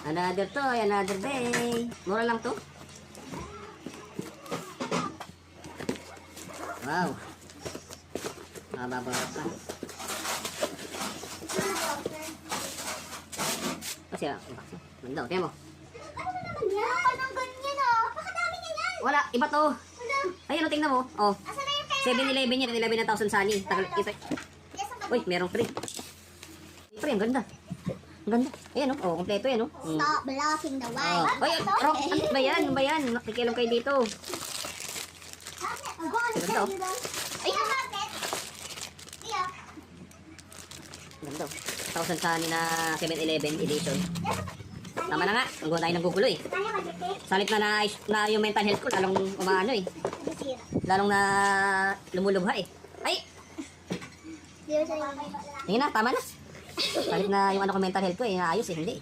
Another toy, another day. Mura lang to. Wow. Mababa pa. Kasi ganda, tingnan mo. Ano naman ganyan oh? Pakadami niya yan. Wala, iba to. Ayun, tingnan mo. Oh. Asa na yung pera? 7-Eleven yan, 11,000 sani. Ito. Yes, ang Uy, merong free. Free, ang ganda. Ang ganda. Ayan oh, kompleto yan oh. Stop blocking the Oh. wine. Oy, Rock, ano ba yan? Ano ba yan? Nakikialam kayo dito. Ganda oh. Ay, ang bakit? Iya. Ganda oh. 1,000 sani na 7-Eleven edition. Tama na nga, ang tayo ng gugulo eh. Kaya magkite? Salit na yung mental health ko, lalong umaano eh. Nasira. Lalong na lumulubha eh. Ay! Di ba siya yung... Ayun na, tama na. Salit na yung ano ko mental health ko eh, naayos eh, hindi.